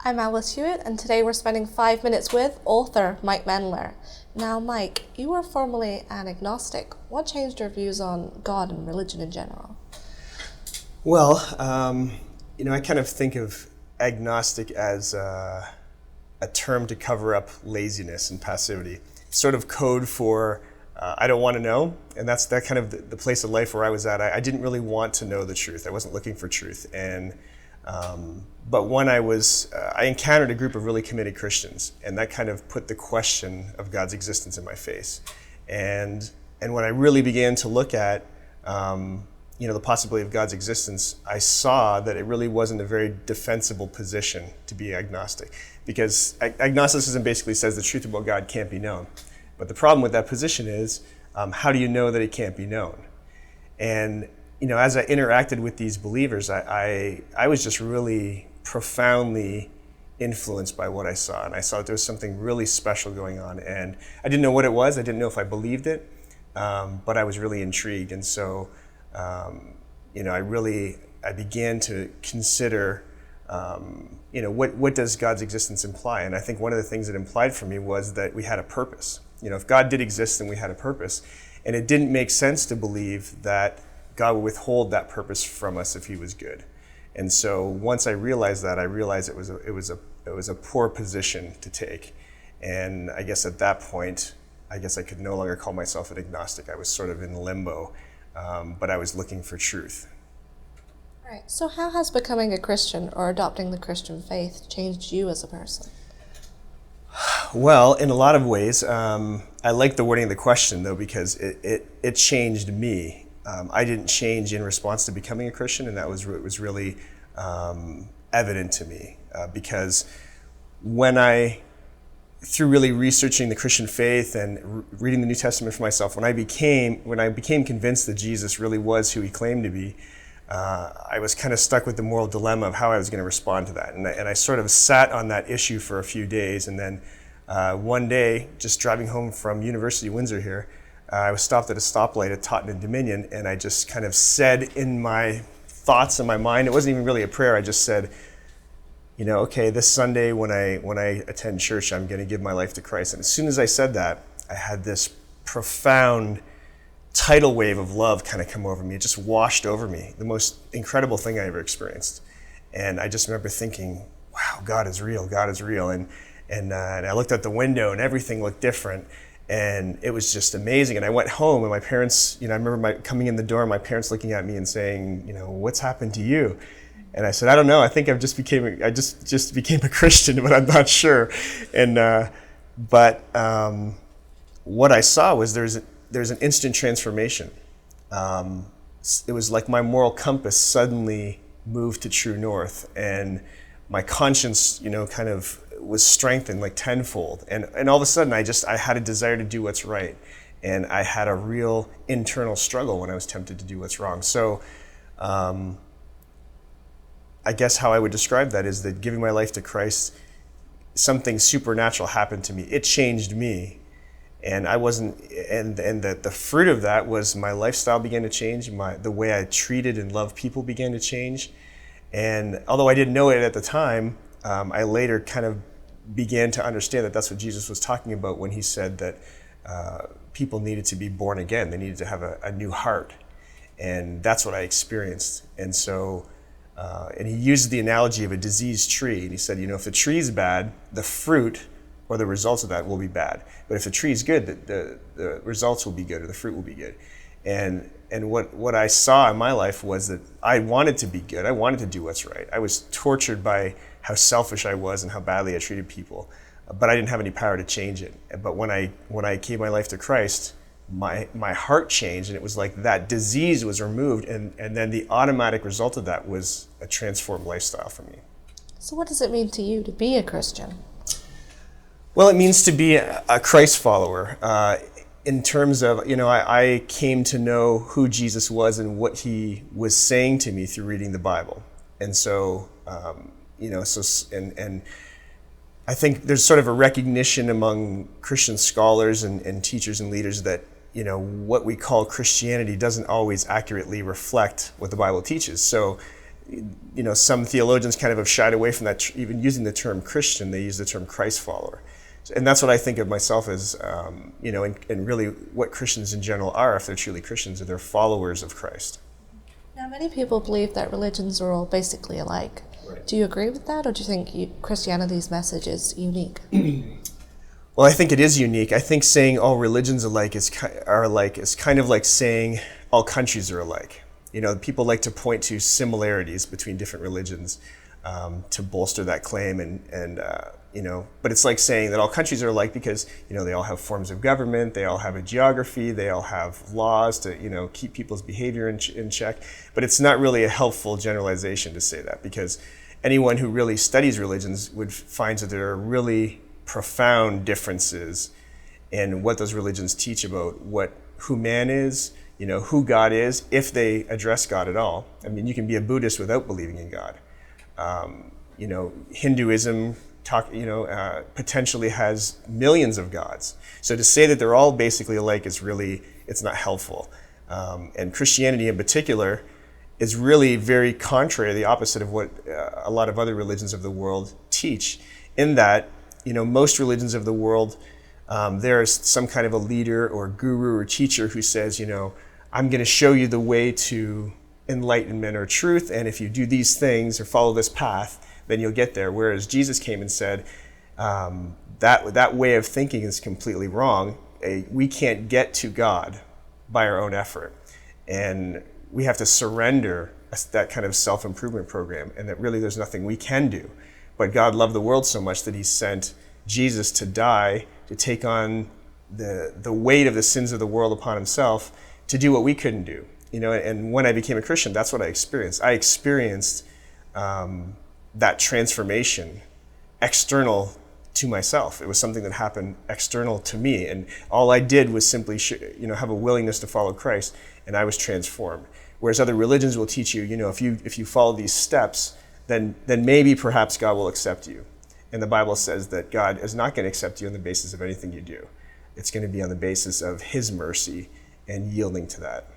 I'm Alice Hewitt, and today we're spending 5 minutes with author Mike Mendler. Now, Mike, you were formerly an agnostic. What changed your views on God and religion in general? Well, I kind of think of agnostic as a term to cover up laziness and passivity. It's sort of code for I don't want to know, and that's that kind of the place of life where I was at. I didn't really want to know the truth. I wasn't looking for truth, but when I encountered a group of really committed Christians, and that kind of put the question of God's existence in my face. And when I really began to look at the possibility of God's existence, I saw that it really wasn't a very defensible position to be agnostic, because agnosticism basically says the truth about God can't be known. But the problem with that position is, how do you know that it can't be known? And as I interacted with these believers, I was just really profoundly influenced by what I saw. And I saw that there was something really special going on. And I didn't know what it was. I didn't know if I believed it, but I was really intrigued. And so, I began to consider, what does God's existence imply? And I think one of the things it implied for me was that we had a purpose. If God did exist, then we had a purpose. And it didn't make sense to believe that God would withhold that purpose from us if he was good. And so once I realized that, I realized it was a poor position to take. And I guess at that point, I could no longer call myself an agnostic. I was sort of in limbo, but I was looking for truth. Right. So how has becoming a Christian or adopting the Christian faith changed you as a person? Well, in a lot of ways, I like the wording of the question, though, because it changed me. I didn't change in response to becoming a Christian, and that was really evident to me, because through really researching the Christian faith and reading the New Testament for myself, when I became convinced that Jesus really was who he claimed to be, I was kind of stuck with the moral dilemma of how I was going to respond to that. And I sort of sat on that issue for a few days, and then one day, just driving home from University of Windsor here, I was stopped at a stoplight at Taunton and Dominion, and I just kind of said in my thoughts in my mind, it wasn't even really a prayer, I just said, okay, this Sunday when I attend church, I'm going to give my life to Christ. And as soon as I said that, I had this profound tidal wave of love kind of come over me. It just washed over me, the most incredible thing I ever experienced. And I just remember thinking, wow, God is real, God is real. And I looked out the window and everything looked different. And it was just amazing. And I went home, and my parents, I remember coming in the door, my parents looking at me and saying, what's happened to you? And I said, I don't know. I think I just became a Christian, but I'm not sure. And what I saw was there's an instant transformation. It was like my moral compass suddenly moved to true north, and my conscience, kind of was strengthened like tenfold. And all of a sudden I had a desire to do what's right. And I had a real internal struggle when I was tempted to do what's wrong. So I guess how I would describe that is that giving my life to Christ, something supernatural happened to me. It changed me. And the fruit of that was my lifestyle began to change. The way I treated and loved people began to change. And although I didn't know it at the time, I later kind of began to understand that that's what Jesus was talking about when he said that people needed to be born again. They needed to have a new heart. And that's what I experienced. And so, and he used the analogy of a diseased tree. And he said, if the tree is bad, the fruit or the results of that will be bad. But if the tree is good, the results will be good, or the fruit will be good. And what I saw in my life was that I wanted to be good. I wanted to do what's right. I was tortured by how selfish I was and how badly I treated people, but I didn't have any power to change it. But when I gave my life to Christ, my heart changed, and it was like that disease was removed, and then the automatic result of that was a transformed lifestyle for me. So what does it mean to you to be a Christian? Well, it means to be a Christ follower. In terms of, I came to know who Jesus was and what he was saying to me through reading the Bible. And so, and I think there's sort of a recognition among Christian scholars and teachers and leaders that, what we call Christianity doesn't always accurately reflect what the Bible teaches. So some theologians kind of have shied away from that, even using the term Christian. They use the term Christ follower. And that's what I think of myself as, and really what Christians in general are, if they're truly Christians, are they're followers of Christ. Now, many people believe that religions are all basically alike. Right. Do you agree with that, or do you think Christianity's message is unique? Well, I think it is unique. I think saying all religions are alike is kind of like saying all countries are alike. People like to point to similarities between different religions to bolster that claim, but it's like saying that all countries are alike because, they all have forms of government, they all have a geography, they all have laws to, keep people's behavior in check. But it's not really a helpful generalization to say that, because anyone who really studies religions would find that there are really profound differences in what those religions teach about who man is, who God is, if they address God at all. I mean, you can be a Buddhist without believing in God. Hinduism potentially has millions of gods. So to say that they're all basically alike it's not helpful. And Christianity in particular is really very contrary, the opposite of what a lot of other religions of the world teach, in that most religions of the world, there is some kind of a leader or guru or teacher who says, I'm going to show you the way to enlightenment or truth, and if you do these things or follow this path, then you'll get there. Whereas Jesus came and said, that way of thinking is completely wrong. We can't get to God by our own effort, and we have to surrender that kind of self-improvement program, and that really there's nothing we can do. But God loved the world so much that he sent Jesus to die, to take on the weight of the sins of the world upon himself, to do what we couldn't do. And when I became a Christian, that's what I experienced. I experienced that transformation external to myself. It was something that happened external to me, and all I did was simply have a willingness to follow Christ, and I was transformed. Whereas other religions will teach you, if you follow these steps, then maybe perhaps God will accept you. And the Bible says that God is not going to accept you on the basis of anything you do. It's going to be on the basis of his mercy and yielding to that.